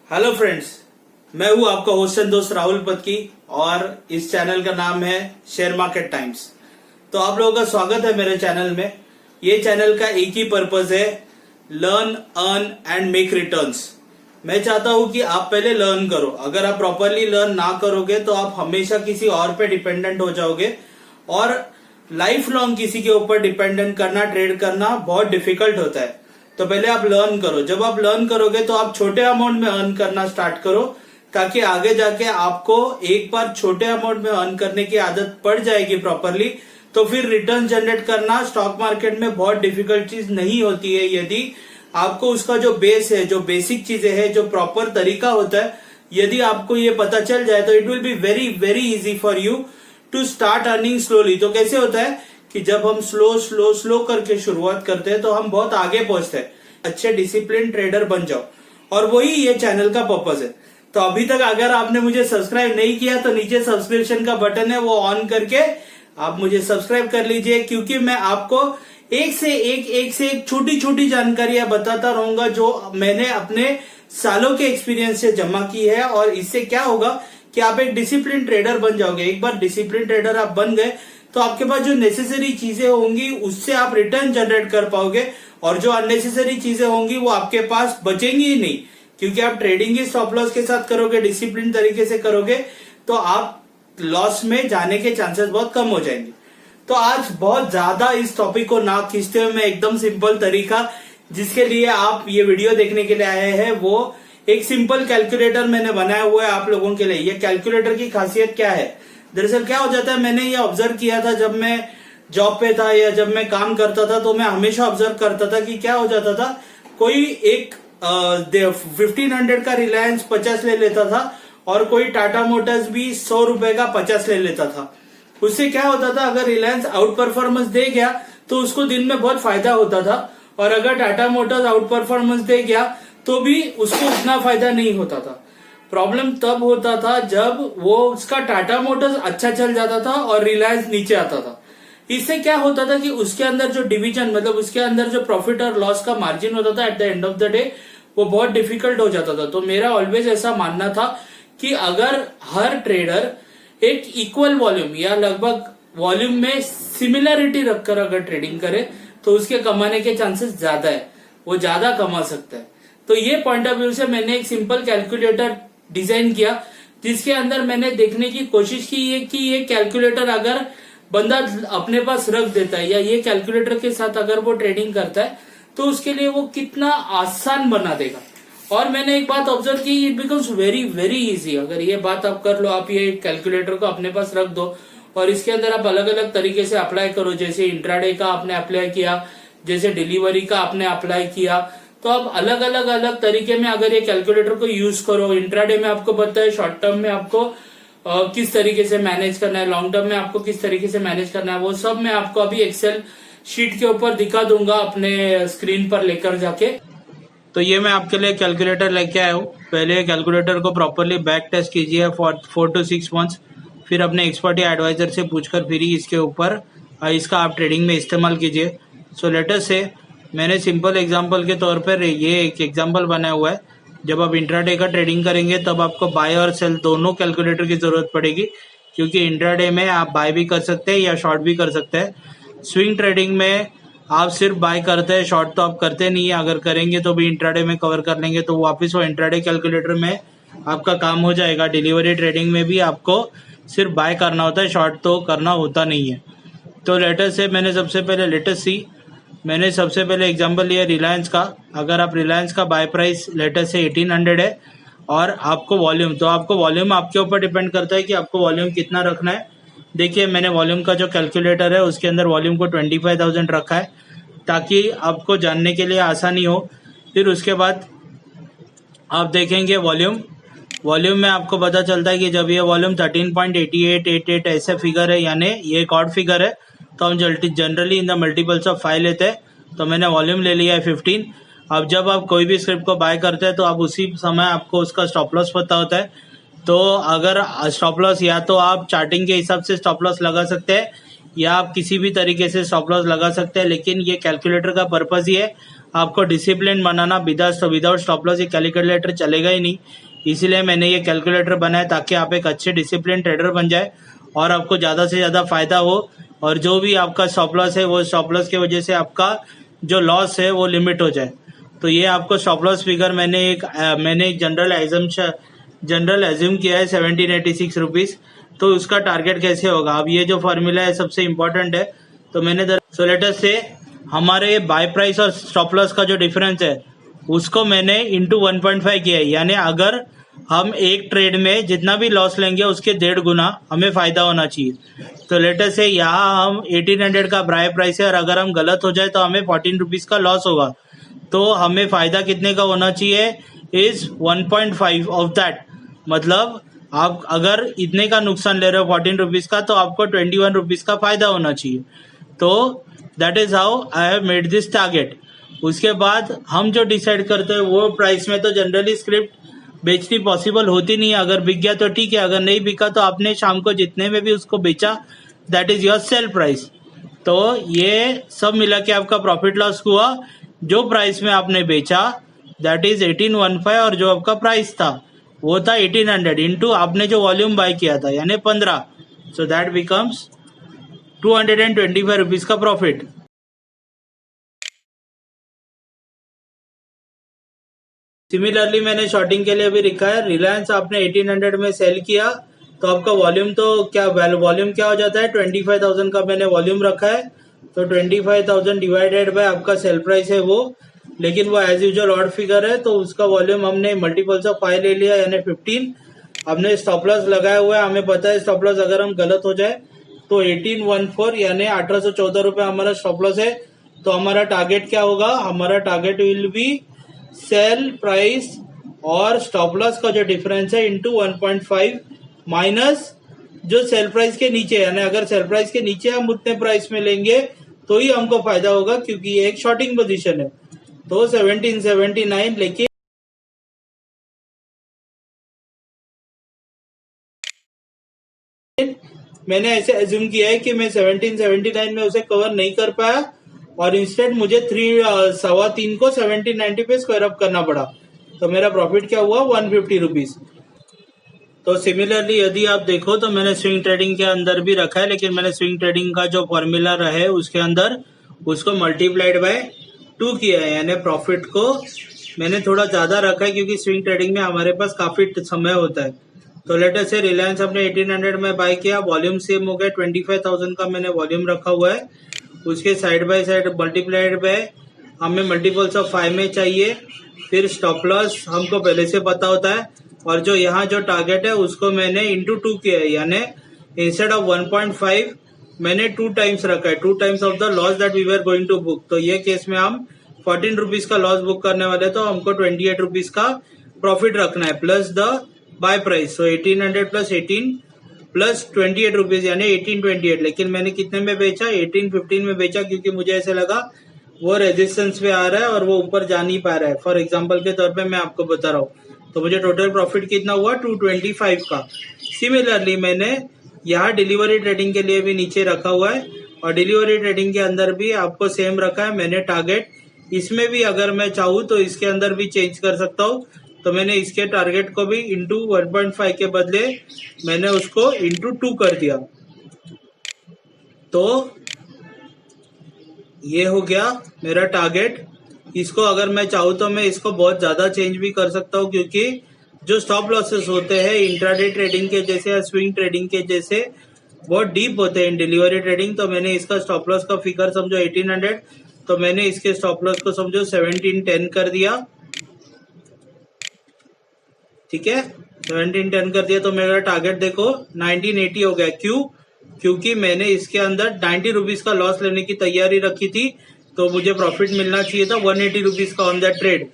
Hello friends, मैं हूं आपका होस्ट एंड दोस्त राहुल पत्की और इस चैनल का नाम है शेयर मार्केट टाइम्स। तो आप लोगों का स्वागत है मेरे चैनल में। ये चैनल का एक ही पर्पस है, learn, earn and make returns. मैं चाहता हूं कि आप पहले लर्न करो। अगर आप प्रॉपरली लर्न ना करोगे तो आप हमेशा किसी और पे डिपेंडेंट हो जाओगे और लाइफ लॉन्ग किसी के ऊपर डिपेंडेंट करना, ट्रेड करना बहुत डिफिकल्ट होता है। तो पहले आप लर्न करो। जब आप लर्न करोगे तो आप छोटे अमाउंट में अर्न करना स्टार्ट करो, ताकि आगे जाके आपको एक बार छोटे अमाउंट में अर्न करने की आदत पड़ जाएगी प्रॉपरली, तो फिर रिटर्न जनरेट करना स्टॉक मार्केट में बहुत डिफिकल्ट चीज नहीं होती है। यदि आपको उसका जो बेस है, जो बेसिक चीजें हैं, जो प्रॉपर तरीका होता है, यदि आपको ये पता चल जाए तो it will be very very easy for you to start earning slowly. तो कैसे होता है कि जब हम स्लो करके शुरुआत करते हैं तो हम बहुत आगे पहुंचते हैं। अच्छे डिसिप्लिन ट्रेडर बन जाओ, और वही ये चैनल का पर्पस है। तो अभी तक अगर आपने मुझे सब्सक्राइब नहीं किया तो नीचे सब्सक्रिप्शन का बटन है, वो ऑन करके आप मुझे सब्सक्राइब कर लीजिए, क्योंकि मैं आपको एक से एक छोटी छोटी जानकारियां बताता रहूंगा जो मैंने अपने सालों के एक्सपीरियंस से जमा की है। और इससे क्या होगा कि आप एक डिसिप्लिन ट्रेडर बन जाओगे। एक बार डिसिप्लिन ट्रेडर आप बन गए तो आपके पास जो नेसेसरी चीजें होंगी उससे आप रिटर्न जनरेट कर पाओगे, और जो अननेसेसरी चीजें होंगी वो आपके पास बचेंगी ही नहीं, क्योंकि आप ट्रेडिंग ही स्टॉप लॉस के साथ करोगे, डिसिप्लिन तरीके से करोगे, तो आप लॉस में जाने के चांसेस बहुत कम हो जाएंगे। तो आज बहुत ज्यादा इस टॉपिक को ना खींचते हुए मैं एकदम सिंपल तरीका जिसके लिए आप ये वीडियो देखने के लिए आए हैं, वो एक सिंपल कैलकुलेटर मैंने बनाया हुआ है आप लोगों के लिए। ये कैलकुलेटर की खासियत क्या है? दरअसल क्या हो जाता है, मैंने ये ऑब्जर्व किया था जब मैं जॉब पे था या जब मैं काम करता था, तो मैं हमेशा ऑब्जर्व करता था कि क्या हो जाता था, कोई एक 1500 का रिलायंस 50 ले लेता था और कोई टाटा मोटर्स भी 100 रुपए का 50 ले लेता था। उससे क्या होता था, अगर रिलायंस आउट परफॉर्मेंस दे गया तो उसको दिन में बहुत फायदा होता था, और अगर टाटा मोटर्स आउट परफॉर्मेंस दे गया तो भी उसको उतना फायदा नहीं होता था। प्रॉब्लम तब होता था जब वो उसका टाटा मोटर्स अच्छा चल जाता था और रिलायंस नीचे आता था। इससे क्या होता था कि उसके अंदर जो डिवीजन, मतलब उसके अंदर जो प्रॉफिट और लॉस का मार्जिन होता था eight the end of the day, वो बहुत डिफिकल्ट हो जाता था। तो मेरा ऑलवेज ऐसा मानना था कि अगर हर ट्रेडर एक इक्वल वॉल्यूम या लगभग वॉल्यूम में सिमिलरिटी रखकर अगर ट्रेडिंग करे तो उसके कमाने के चांसेस ज्यादा है, वो ज्यादा कमा सकता है। तो ये पॉइंट ऑफ व्यू से मैंने एक सिंपल कैलकुलेटर डिजाइन किया, जिसके अंदर मैंने देखने की कोशिश की है कि ये कैलकुलेटर अगर बंदा अपने पास रख देता है या ये कैलकुलेटर के साथ अगर वो ट्रेडिंग करता है तो उसके लिए वो कितना आसान बना देगा। और मैंने एक बात ऑब्जर्व की, it becomes very very easy. अगर ये बात आप कर लो, आप ये कैलकुलेटर को अपने पास रख दो और इसके अंदर आप अलग अलग तरीके से अप्लाई करो, जैसे इंट्राडे का आपने अप्लाई किया, जैसे डिलीवरी का आपने अप्लाई किया, तो आप अलग अलग तरीके में अगर ये कैलकुलेटर को यूज करो। इंट्राडे में आपको पता है शॉर्ट टर्म में आपको किस तरीके से मैनेज करना है, लॉन्ग टर्म में आपको किस तरीके से मैनेज करना है, वो सब मैं आपको अभी एक्सेल शीट के ऊपर दिखा दूंगा अपने स्क्रीन पर लेकर जाके। तो ये मैं आपके लिए कैलकुलेटर लेके आया हूँ। पहले कैलकुलेटर को प्रॉपरली बैक टेस्ट कीजिए फॉर 4 to 6 months, फिर अपने एक्सपर्ट या एडवाइजर से पूछकर फिर ही इसके ऊपर इसका आप ट्रेडिंग में इस्तेमाल कीजिए। सो लेट अस से मैंने सिंपल एग्जांपल के तौर पर ये एक एग्जांपल बनाया हुआ है। जब आप इंट्राडे का ट्रेडिंग करेंगे तब आपको बाय और सेल दोनों कैलकुलेटर की जरूरत पड़ेगी, क्योंकि इंट्राडे में आप बाय भी कर सकते हैं या शॉर्ट भी कर सकते हैं। स्विंग ट्रेडिंग में आप सिर्फ बाय करते हैं, शॉर्ट तो आप करते नहीं है। अगर करेंगे तो भी इंट्राडे में कवर कर लेंगे, तो वापस वो इंट्राडे कैलकुलेटर में आपका काम हो जाएगा। डिलीवरी ट्रेडिंग में भी आपको सिर्फ बाय करना होता है, शॉर्ट तो करना होता नहीं है। तो लेटेस्ट से मैंने सबसे पहले एग्जांपल लिया रिलायंस का। अगर आप रिलायंस का बाय प्राइस लेटेस्ट से 1800 है और आपको वॉल्यूम, तो आपको वॉल्यूम आपके ऊपर डिपेंड करता है कि आपको वॉल्यूम कितना रखना है। देखिए मैंने वॉल्यूम का जो कैलकुलेटर है उसके अंदर वॉल्यूम को 25,000 रखा है, ताकि आपको जानने के लिए आसानी हो। फिर उसके बाद आप देखेंगे वॉल्यूम में आपको पता चलता है कि जब ये वॉल्यूम 13.8888 ऐसे फिगर है, यानी ये एक ऑड फिगर है, तो हम generally in the multiples of 5 लेते हैं। तो मैंने वॉल्यूम ले लिया है 15। अब जब आप कोई भी स्क्रिप्ट को बाय करते हैं तो आप उसी समय आपको उसका स्टॉप लॉस पता होता है। तो अगर स्टॉप लॉस या तो आप चार्टिंग के हिसाब से स्टॉप लॉस लगा सकते हैं या आप किसी भी तरीके से स्टॉप लॉस लगा सकते हैं, लेकिन ये कैलकुलेटर का पर्पज ही है आपको डिसिप्लिन बनाना। विदाउट स्टॉप लॉस ये कैलकुलेटर चलेगा ही नहीं, इसीलिए मैंने ये कैलकुलेटर बनाया ताकि आप एक अच्छे डिसिप्लिन ट्रेडर बन जाए और आपको ज़्यादा से ज़्यादा फायदा हो, और जो भी आपका स्टॉप लॉस है वो स्टॉप लॉस की वजह से आपका जो लॉस है वो लिमिट हो जाए। तो ये आपको स्टॉप लॉस फिगर मैंने एक जनरल एज्यूम किया है 1786 रुपीज़। तो उसका टारगेट कैसे होगा, अब ये जो फॉर्मूला है सबसे इम्पोर्टेंट है। तो मैंने सो लेट अस से हमारे बाय प्राइस और स्टॉप लॉस का जो डिफरेंस है उसको मैंने इंटू 1.5 किया है, यानी अगर हम एक ट्रेड में जितना भी लॉस लेंगे उसके 1.5 गुना हमें फायदा होना चाहिए। तो लेट अस से यहाँ हम 1800 का बाय प्राइस है और अगर हम गलत हो जाए तो हमें 14 रुपीज़ का लॉस होगा। तो हमें फायदा कितने का होना चाहिए, इज 1.5 ऑफ दैट। मतलब आप अगर इतने का नुकसान ले रहे हो 14 रुपीज़ का, तो आपको 21 रुपीज़ का फायदा होना चाहिए। तो that is how I have made this target. उसके बाद हम जो डिसाइड करते हैं वो प्राइस में तो जनरली स्क्रिप्ट बेचनी पॉसिबल होती नहीं है। अगर बिक गया तो ठीक है, अगर नहीं बिका तो आपने शाम को जितने में भी उसको बेचा that is your sale price. तो ये सब मिला के आपका प्रॉफिट लॉस हुआ। जो प्राइस में आपने बेचा दैट इज 1815 और जो आपका प्राइस था वो था 1800 इंटू आपने जो वॉल्यूम बाय किया था यानी 15, सो दैट बिकम्स 225 रुपीज का प्रॉफिट। सिमिलरली मैंने शॉर्टिंग के लिए भी लिखा है, रिलायंस आपने 1800 में सेल किया तो आपका वॉल्यूम तो वॉल्यूम क्या हो जाता है, 25,000 का मैंने वॉल्यूम रखा है। तो 25,000 डिवाइडेड बाय आपका सेल प्राइस है वो, लेकिन वो एज यूजुअल ऑड फिगर है तो उसका वॉल्यूम हमने मल्टीपल्स ऑफ 5 ले लिया यानी 15। हमने स्टॉप लॉस लगाया हुआ है, हमें पता है स्टॉप लॉस अगर हम गलत हो जाए तो 1814 यानी 1814 रुपए हमारा स्टॉप लॉस है। तो हमारा टारगेट क्या होगा, हमारा target will be sale price और स्टॉप लॉस का जो डिफरेंस है इंटू 1.5 माइनस जो सेल प्राइस के नीचे, यानी अगर सेल प्राइस के नीचे हम उतने प्राइस में लेंगे तो ही हमको फायदा होगा क्योंकि ये एक शॉर्टिंग पोजीशन है। तो 1779, लेकिन मैंने ऐसे एज्यूम किया है कि मैं 1779 में उसे कवर नहीं कर पाया और इंस्टेंट मुझे 3 को 1790 पे स्क्वायर अप करना पड़ा। तो मेरा प्रॉफिट क्या हुआ, 150 रुपीज। तो सिमिलरली यदि आप देखो तो मैंने स्विंग ट्रेडिंग के अंदर भी रखा है, लेकिन मैंने स्विंग ट्रेडिंग का जो फॉर्मूला है उसके अंदर उसको मल्टीप्लाइड बाय 2 किया है, यानी प्रॉफिट को मैंने थोड़ा ज्यादा रखा है क्योंकि स्विंग ट्रेडिंग में हमारे पास काफी समय होता है। तो लेट अस से रिलायंस हमने 1800 में बाय किया, वॉल्यूम सेम हो गया, 25,000 का मैंने वॉल्यूम रखा हुआ है। उसके side by side multiplied by हमें मल्टीपल्स ऑफ 5 में चाहिए। फिर स्टॉप लॉस हमको पहले से पता होता है और जो यहाँ जो टारगेट है उसको मैंने इंटू 2 किया है, यानी इंस्टेड ऑफ 1.5 मैंने 2 टाइम्स रखा है, 2 times of the loss that we were going to book. तो ये केस में हम 14 रुपीज का लॉस बुक करने वाले, तो हमको 28 रुपीज का प्रॉफिट रखना है plus the buy price. So 1800 plus 18 plus 28 rupees यानी 1828। लेकिन मैंने कितने में बेचा, 1815 में बेचा क्योंकि मुझे ऐसे लगा वो रेजिस्टेंस पे आ रहा है और वो ऊपर जा नहीं पा रहा है। फॉर एग्जाम्पल के तौर पे मैं आपको बता रहा हूँ। तो मुझे टोटल प्रॉफिट कितना हुआ, 225 का। सिमिलरली मैंने यहाँ डिलीवरी ट्रेडिंग के लिए भी नीचे रखा हुआ है और डिलीवरी ट्रेडिंग के अंदर भी आपको सेम रखा है मैंने टारगेट। इसमें भी अगर मैं चाहूँ तो इसके अंदर भी चेंज कर सकता हूँ। तो मैंने इसके टारगेट को भी इंटू 1.5 के बदले मैंने उसको इंटू 2 कर दिया। तो ये हो गया मेरा टारगेट। इसको अगर मैं चाहूँ तो मैं इसको बहुत ज्यादा चेंज भी कर सकता हूँ क्योंकि जो स्टॉप लॉसेस होते हैं इंट्राडे ट्रेडिंग के जैसे या स्विंग ट्रेडिंग के जैसे बहुत डीप होते हैं इन डिलीवरी ट्रेडिंग। तो मैंने इसका स्टॉप लॉस का फिगर समझो 1800, तो मैंने इसके स्टॉप लॉस को समझो 1710 कर दिया। ठीक है, 1710 कर दिया तो मेरा टारगेट देखो 1980 हो गया। क्यों, क्योंकि मैंने इसके अंदर 90 रुपीज का लॉस लेने की तैयारी रखी थी, तो मुझे प्रॉफिट मिलना चाहिए था 180 रुपीज का ऑन दैट ट्रेड।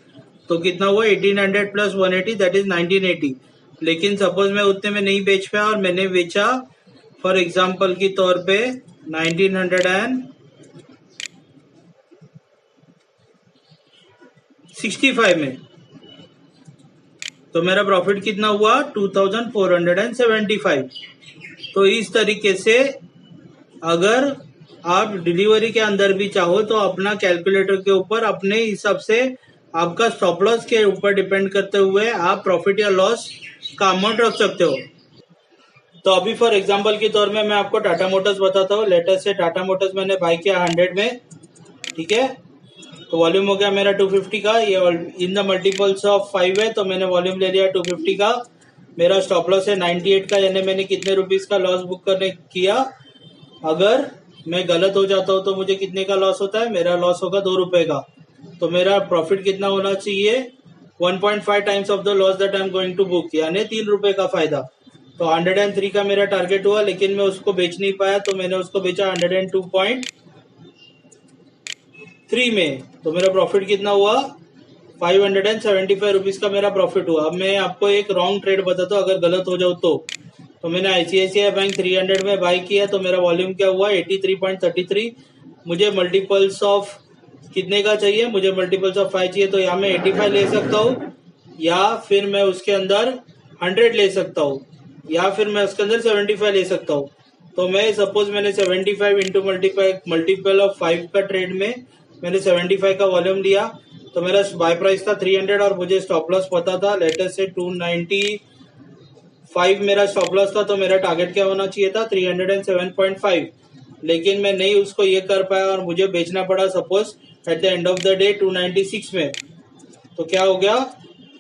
तो कितना हुआ, 1800 प्लस 180 दैट इज 1980। लेकिन सपोज मैं उतने में नहीं बेच पाया और मैंने बेचा फॉर एग्जाम्पल की तौर पे 1965 में, तो मेरा प्रॉफिट कितना हुआ, 2475। तो इस तरीके से अगर आप डिलीवरी के अंदर भी चाहो तो अपना कैलकुलेटर के ऊपर अपने हिसाब से आपका स्टॉप लॉस के ऊपर डिपेंड करते हुए आप प्रॉफिट या लॉस का अमाउंट रख सकते हो। तो अभी फॉर एग्जांपल के तौर में मैं आपको टाटा मोटर्स बताता हूँ। लेटेस्ट से टाटा मोटर्स मैंने बाय किया 100 में, ठीक है। तो वॉल्यूम हो गया मेरा 250 का, ये इन द मल्टीपल्स ऑफ 5 है तो मैंने वॉल्यूम ले लिया 250 का। मेरा स्टॉप लॉस है 98 का, यानी मैंने कितने रुपीस का लॉस बुक करने किया। अगर मैं गलत हो जाता हूँ तो मुझे कितने का लॉस होता है, मेरा लॉस होगा 2 रुपए का। तो मेरा प्रॉफिट कितना होना चाहिए, 1.5 times of the loss that I am going to book, यानी 3 रुपए का फायदा। तो 103 का मेरा टारगेट हुआ, लेकिन मैं उसको बेच नहीं पाया तो मैंने उसको बेचा 102.3 में। तो मेरा प्रॉफिट कितना हुआ, 575 रुपीज का मेरा प्रॉफिट हुआ। अब मैं आपको एक रॉन्ग ट्रेड बताता हूँ, अगर गलत हो जाओ तो मैंने आईसीआईसीआई बैंक 300 में बाय किया तो मेरा वॉल्यूम क्या हुआ, 83.33। मुझे मल्टीपल्स ऑफ कितने का चाहिए, मुझे मल्टीपल्स ऑफ 5 चाहिए। तो या मैं 85 ले सकता हूँ, या फिर मैं उसके अंदर 100 ले सकता हूँ, या फिर मैं उसके अंदर 75 ले सकता हूँ। तो मैं सपोज मैंने 75 इंटू मल्टीपल ऑफ 5 का ट्रेड में मैंने 75 का वॉल्यूम लिया, तो मेरा बाय प्राइस था 300 और मुझे स्टॉप लॉस पता था लेटेस्ट से 295 मेरा स्टॉप लॉस था। तो मेरा टारगेट क्या होना चाहिए था, 307.5। लेकिन मैं नहीं उसको ये कर पाया और मुझे बेचना पड़ा suppose eight the end of the day 296 में। तो क्या हो गया,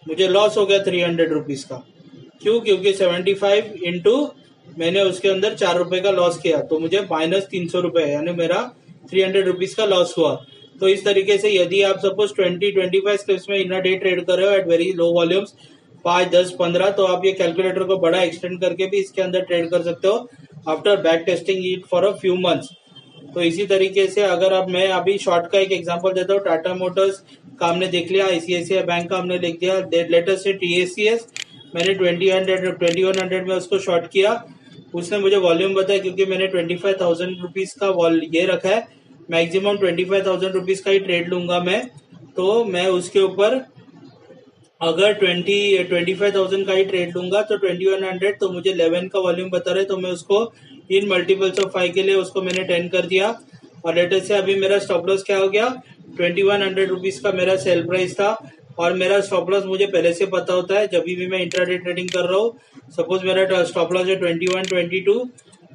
मुझे लॉस हो गया 300 रुपीज का। क्यों, क्योंकि 75 इंटू मैंने उसके अंदर 4 रुपए का लॉस किया, तो मुझे माइनस 300 रुपए, यानी मेरा 300 रुपीज का लॉस हुआ। तो इस तरीके से यदि आप सपोज 20-25 स्टेप्स में इन अ डे ट्रेड कर रहे हो एट वेरी लो वॉल्यूम्स 5, 10, 15, तो आप ये कैलकुलेटर को बड़ा एक्सटेंड करके भी इसके अंदर ट्रेड कर सकते हो after back testing it for a few months. तो इसी तरीके से अगर अब मैं अभी शॉर्ट का एक एग्जांपल देता हूँ, टाटा मोटर्स का हमने देख लिया, आईसीआईसीआई बैंक का हमने लिख दिया, लेटेस्ट से टीएससीएस मैंने 2100 में उसको शॉर्ट किया। उसने मुझे वॉल्यूम बताया, क्योंकि मैंने 25,000 रुपीज का ये रखा है, मैक्सिमम 25,000 रुपीज का ही ट्रेड लूंगा मैं। तो मैं उसके ऊपर अगर 25,000 का ही ट्रेड लूंगा तो 2100, तो मुझे 11 का वॉल्यूम बता रहे, तो मैं उसको इन मल्टीपल्स ऑफ 5 के लिए उसको मैंने 10 कर दिया। और लेटेस्ट से अभी मेरा स्टॉप लॉस क्या हो गया, 2100 रुपीज का मेरा सेल प्राइस था। और मेरा स्टॉप लॉस मुझे पहले से पता होता है, जब भी मैं इंट्राडे ट्रेडिंग कर रहा हूँ। सपोज मेरा स्टॉप लॉस है 21-22,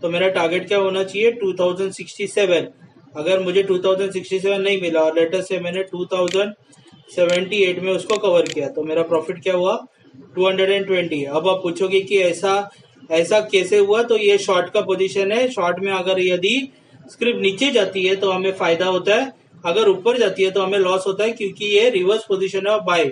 तो मेरा टारगेट क्या होना चाहिए, 2067। अगर मुझे 2067 नहीं मिला और लेटेस्ट से मैंने 2078 में उसको कवर किया, तो मेरा प्रॉफिट क्या हुआ, 220। अब आप पूछोगे कि ऐसा ऐसा कैसे हुआ, तो ये शॉर्ट का पोजीशन है। शॉर्ट में अगर यदि स्क्रिप्ट नीचे जाती है तो हमें फायदा होता है, अगर ऊपर जाती है तो हमें लॉस होता है, क्योंकि ये रिवर्स पोजीशन है बाय।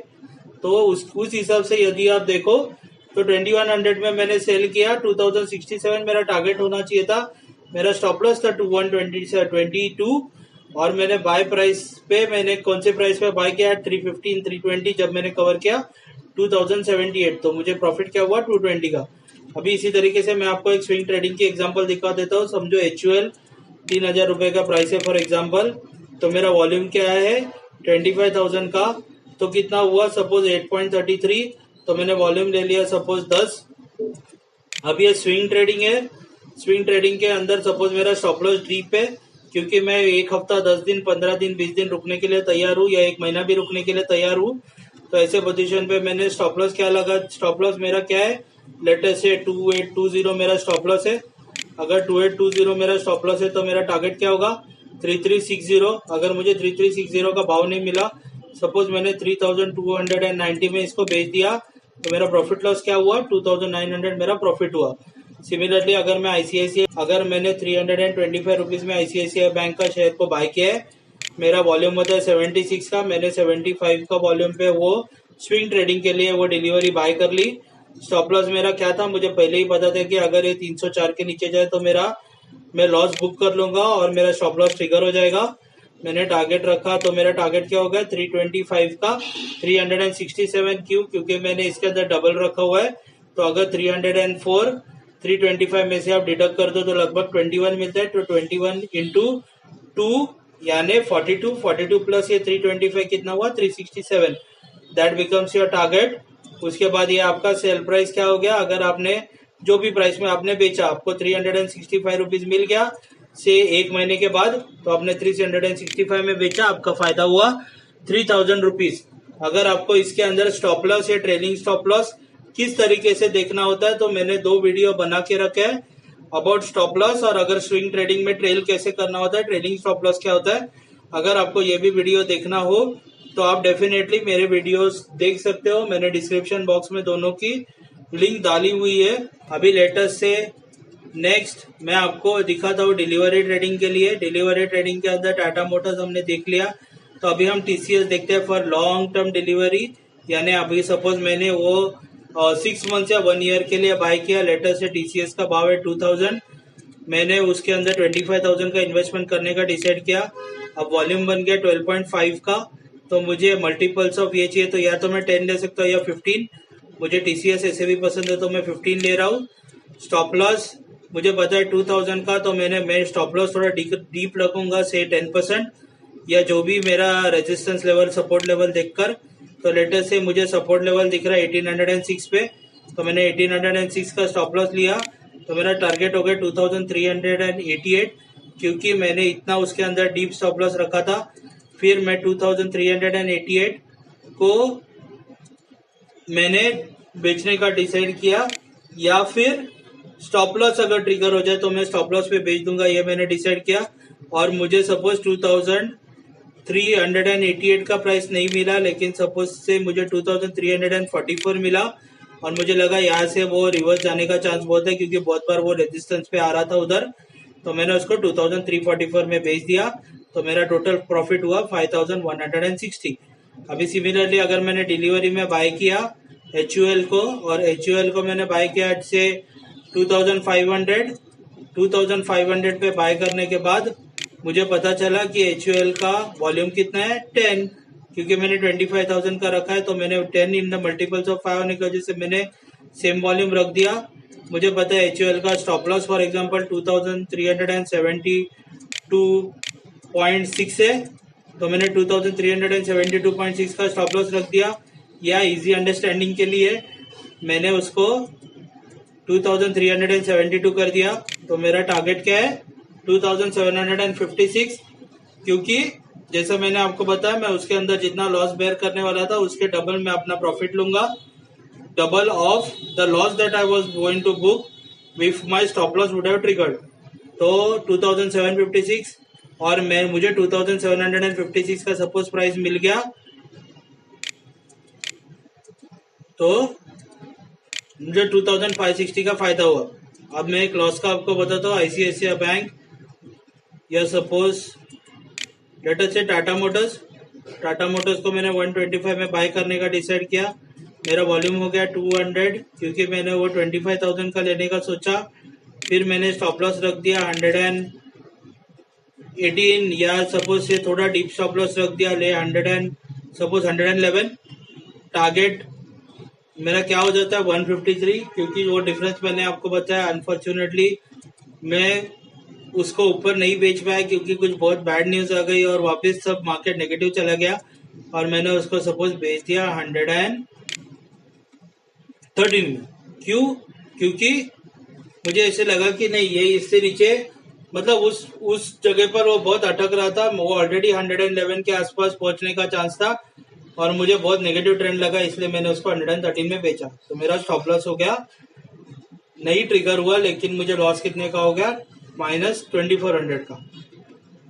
तो उस हिसाब से यदि आप देखो तो 2100 में मैंने सेल किया, 2067 मेरा टारगेट होना चाहिए था। मेरा स्टॉप लॉस था 2122, और मैंने बाय प्राइस पे मैंने कौन से प्राइस पे बाय किया, 315, 320 जब मैंने कवर किया 2078, तो मुझे प्रॉफिट क्या हुआ, 220 का। अभी इसी तरीके से मैं आपको एक स्विंग ट्रेडिंग की एग्जांपल दिखा देता हूँ। समझो HUL 3,000 रुपए का प्राइस है फॉर एग्जांपल, तो मेरा वॉल्यूम क्या है 25,000 का, तो कितना हुआ सपोज 8.33, तो मैंने वॉल्यूम ले लिया सपोज 10। अब ये स्विंग ट्रेडिंग है, स्विंग ट्रेडिंग के अंदर सपोज मेरा स्टॉप लॉस डीप है, क्योंकि मैं एक हफ्ता, 10 दिन, 15 दिन, 20 दिन रुकने के लिए तैयार हूँ, या एक महीना भी रुकने के लिए तैयार हूँ। तो ऐसे पोजीशन पे मैंने स्टॉप लॉस क्या लगा, स्टॉप लॉस मेरा क्या है, लेटेस्ट से 2820 मेरा स्टॉप लॉस है। अगर 2820 मेरा स्टॉप लॉस है तो मेरा टारगेट क्या होगा, 3360। अगर मुझे 3360 का भाव नहीं मिला, सपोज मैंने 3290 में इसको बेच दिया, तो मेरा प्रॉफिट लॉस क्या हुआ, 2900 मेरा प्रॉफिट हुआ। सिमिलरली अगर मैं अगर मैंने 325 रुपीज में आईसीआईसीआई बैंक का शेयर को बाय किया है, मेरा वॉल्यूम होता है 76 का, मैंने 75 का वॉल्यूम पे वो स्विंग ट्रेडिंग के लिए वो डिलीवरी बाय कर ली। स्टॉप लॉस मेरा क्या था, मुझे पहले ही पता था कि अगर ये 304 के नीचे जाए तो मैं लॉस बुक कर लूंगा और मेरा स्टॉप लॉस ट्रिगर हो जाएगा। मैंने टारगेट रखा, तो मेरा टारगेट क्या हो गया, 325 का 367। क्यों, क्योंकि मैंने इसके अंदर डबल रखा हुआ है। तो अगर 304 325 में से आप डिडक्ट कर दो तो लगभग 21 मिलता है। तो 21 इंटू 2 यानी 42 प्लस ये 325 कितना हुआ, 367। That becomes your target. उसके बाद ये आपका सेल प्राइस क्या हो गया, अगर आपने जो भी प्राइस में आपने बेचा, आपको 365 रुपीज मिल गया। से 1 महीने के बाद, तो आपने 365 में बेचा, आपका फायदा हुआ 3000 रुपीज। अगर आपको इसके अंदर स्टॉप लॉस या ट्रेलिंग स्टॉप लॉस किस तरीके से देखना होता है, तो मैंने 2 वीडियो बना के रखे हैं अबाउट स्टॉप लॉस, और अगर स्विंग ट्रेडिंग में ट्रेल कैसे करना होता है, ट्रेलिंग स्टॉप लॉस क्या होता है। अगर आपको ये भी वीडियो देखना हो तो आप डेफिनेटली मेरे वीडियोस देख सकते हो। मैंने डिस्क्रिप्शन बॉक्स में दोनों की लिंक डाली हुई है। अभी लेटेस्ट से नेक्स्ट मैं आपको दिखाता हूँ डिलीवरी ट्रेडिंग के लिए। डिलीवरी ट्रेडिंग के अंदर टाटा मोटर्स हमने देख लिया, तो अभी हम टीसीएस देखते हैं फॉर लॉन्ग टर्म डिलीवरी। यानी अभी सपोज मैंने वो 6 मंथ या 1 ईयर के लिए बाय किया। लेटेस्ट से टीसीएस का भाव है 2000, मैंने उसके अंदर 25,000 का इन्वेस्टमेंट करने का डिसाइड किया। अब वॉल्यूम बन गया 12.5 का, तो मुझे मल्टीपल्स ऑफ ये चाहिए, तो या तो मैं 10 ले सकता हूँ या 15। मुझे टीसीएस ऐसे भी पसंद है तो मैं 15 ले रहा हूँ। स्टॉप लॉस मुझे पता है 2000 का, तो मैं स्टॉप लॉस थोड़ा डीप रखूंगा, से 10% या जो भी मेरा रेजिस्टेंस लेवल सपोर्ट लेवल देखकर। तो लेटेस्ट से मुझे सपोर्ट लेवल दिख रहा है 1806 पे, तो मैंने 1806 का स्टॉप लॉस लिया। तो मेरा टारगेट हो गया 2388, क्योंकि मैंने इतना उसके अंदर डीप स्टॉप लॉस रखा था। फिर मैं 2388 को मैंने बेचने का डिसाइड किया, या फिर स्टॉप लॉस अगर ट्रिगर हो जाए तो मैं स्टॉप लॉस पे बेच दूंगा, ये मैंने डिसाइड किया। और मुझे सपोज 2388 का प्राइस नहीं मिला, लेकिन सपोज से मुझे 2344 मिला, और मुझे लगा यहाँ से वो रिवर्स जाने का चांस बहुत है, क्योंकि बहुत बार वो रेजिस्टेंस पे आ रहा था उधर। तो मैंने उसको 2344 में बेच दिया, तो मेरा टोटल प्रॉफिट हुआ 5160। अभी सिमिलरली अगर मैंने डिलीवरी में बाय किया HUL को, और HUL को मैंने बाय किया से 2500 पे बाय करने के बाद मुझे पता चला कि HUL का वॉल्यूम कितना है 10, क्योंकि मैंने 25,000 का रखा है, तो मैंने 10 इन द मल्टीपल्स ऑफ 5 होने की वजह से मैंने सेम वॉल्यूम रख दिया। मुझे पता है HUL का स्टॉप लॉस फॉर एग्जांपल 2372.6 है, तो मैंने 2372.6 का स्टॉप लॉस रख दिया। या इजी अंडरस्टैंडिंग के लिए मैंने उसको 2372 कर दिया। तो मेरा टारगेट क्या है 2756, क्योंकि जैसा मैंने आपको बताया मैं उसके अंदर जितना लॉस बेयर करने वाला था उसके डबल मैं अपना प्रॉफिट लूंगा, double of the loss that I was going to book with my stop loss would have triggered. तो 2756 और मुझे 2756 का सपोज प्राइस मिल गया, तो मुझे 2560 का फायदा हुआ। अब मैं एक लॉस का आपको बताता हूँ। ICICI बैंक या सपोज लेटेस्ट से टाटा मोटर्स को मैंने 125 में बाय करने का डिसाइड किया। मेरा वॉल्यूम हो गया 200, क्योंकि मैंने वो 25,000 का लेने का सोचा। फिर मैंने स्टॉप लॉस रख दिया 118, या सपोज से थोड़ा डीप स्टॉप लॉस रख दिया ले 111। टारगेट मेरा क्या हो जाता है 153, क्योंकि वो डिफरेंस मैंने आपको बताया। अनफॉर्चुनेटली मैं उसको ऊपर नहीं बेच पाया, क्योंकि कुछ बहुत बैड न्यूज आ गई और वापस सब मार्केट नेगेटिव चला गया, और मैंने उसको सपोज बेच दिया 113 में। क्यों? क्योंकि मुझे ऐसे लगा कि नहीं, ये इससे नीचे मतलब उस जगह पर वो बहुत अटक रहा था। वो ऑलरेडी 111 के आसपास पहुंचने का चांस था, और मुझे बहुत नेगेटिव ट्रेंड लगा, इसलिए मैंने उसको 113 में बेचा। तो मेरा स्टॉप लॉस हो गया, नहीं ट्रिगर हुआ, लेकिन मुझे लॉस कितने का हो गया -2400 का।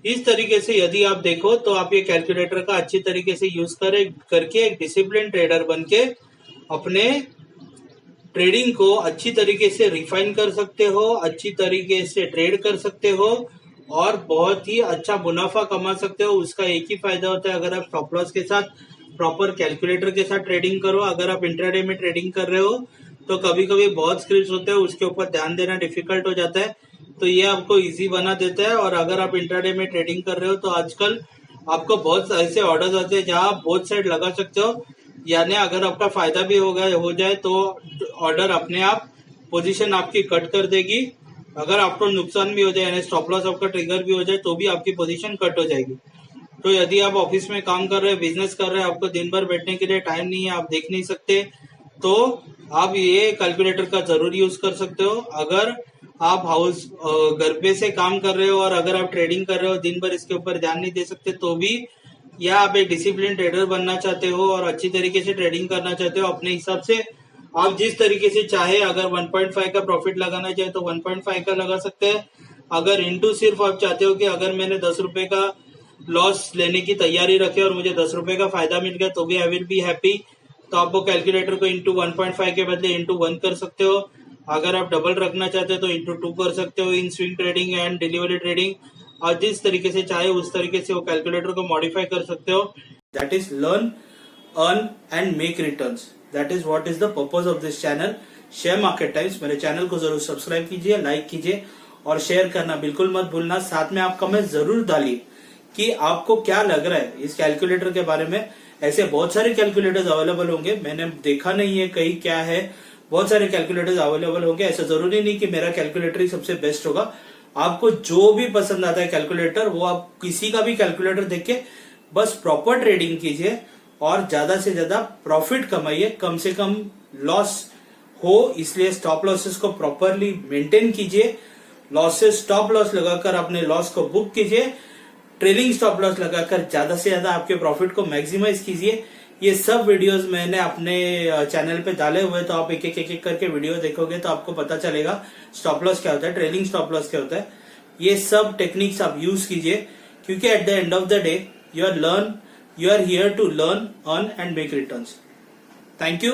इस तरीके से यदि आप देखो तो आप ये कैलकुलेटर का अच्छी तरीके से यूज करके एक डिसिप्लिन ट्रेडर बनके अपने ट्रेडिंग को अच्छी तरीके से रिफाइन कर सकते हो, अच्छी तरीके से ट्रेड कर सकते हो, और बहुत ही अच्छा मुनाफा कमा सकते हो। उसका एक ही फायदा होता है, अगर आप स्टॉप लॉस के साथ प्रॉपर कैलकुलेटर के साथ ट्रेडिंग करो। अगर आप इंट्राडे में ट्रेडिंग कर रहे हो तो कभी कभी बहुत स्क्रिप्ट होते हैं, उसके ऊपर ध्यान देना डिफिकल्ट हो जाता है, तो ये आपको इजी बना देता है। और अगर आप इंट्राडे में ट्रेडिंग कर रहे हो तो आजकल आपको बहुत ऐसे ऑर्डर्स आते हैं जहां आप बोथ साइड लगा सकते हो। यानी अगर आपका फायदा भी हो जाए तो ऑर्डर अपने आप पोजीशन आपकी कट कर देगी। अगर आपको नुकसान भी हो जाए यानी स्टॉप लॉस आपका ट्रिगर भी हो जाए तो भी आपकी पोजीशन कट हो जाएगी। तो यदि आप ऑफिस में काम कर रहे हैं, बिजनेस कर रहे हैं, आपको दिन भर बैठने के लिए टाइम नहीं है, आप देख नहीं सकते, तो आप ये कैलकुलेटर का जरूर यूज कर सकते हो। अगर आप घर पे से काम कर रहे हो और अगर आप ट्रेडिंग कर रहे हो, दिन भर इसके ऊपर ध्यान नहीं दे सकते तो भी, या आप एक डिसिप्लिन ट्रेडर बनना चाहते हो और अच्छी तरीके से ट्रेडिंग करना चाहते हो अपने हिसाब से, आप जिस तरीके से चाहे, अगर 1.5 का प्रॉफिट लगाना चाहे तो 1.5 का लगा सकते हैं। अगर इंटू सिर्फ आप चाहते हो कि अगर मैंने 10 रुपए का लॉस लेने की तैयारी रखी और मुझे 10 रुपए का फायदा मिल गया तो भी आई विल बी हैप्पी, तो आप वो कैलकुलेटर को इंटू 1.5 के बदले इंटू 1 कर सकते हो। अगर आप डबल रखना चाहते हो तो इंटू 2 कर सकते हो in swing trading and delivery trading, और जिस तरीके से चाहे उस तरीके से वो कैलकुलेटर को मॉडिफाई कर सकते हो। That is learn, earn and make returns. That is what is the purpose of this channel share market times. मेरे चैनल को जरूर सब्सक्राइब कीजिए, लाइक कीजिए और शेयर करना बिल्कुल मत भूलना। साथ में आप कमेंट जरूर डालिए कि आपको क्या लग रहा है इस कैलकुलेटर के बारे में। ऐसे बहुत सारे कैलकुलेटर्स अवेलेबल होंगे, मैंने देखा नहीं है कहीं क्या है, बहुत सारे कैलकुलेटर्स अवेलेबल होंगे। ऐसा जरूरी नहीं कि मेरा कैलकुलेटर ही सबसे बेस्ट होगा। आपको जो भी पसंद आता है कैलकुलेटर, वो आप किसी का भी कैलकुलेटर देख के बस प्रॉपर ट्रेडिंग कीजिए और ज्यादा से ज्यादा प्रॉफिट कमाइए, कम से कम लॉस हो, इसलिए स्टॉप लॉसेस को प्रॉपरली मेंटेन कीजिए। लॉसेस स्टॉप लॉस लगाकर अपने लॉस को बुक कीजिए, ट्रेलिंग स्टॉप लॉस लगाकर ज्यादा से ज्यादा आपके प्रॉफिट को मैक्सिमाइज कीजिए। ये सब वीडियोस मैंने अपने चैनल पे डाले हुए, तो आप एक एक करके वीडियो देखोगे तो आपको पता चलेगा स्टॉप लॉस क्या होता है, ट्रेलिंग स्टॉप लॉस क्या होता है। ये सब टेक्निक्स आप यूज कीजिए, क्योंकि at the end of the day you are here to learn, earn and make returns. Thank you.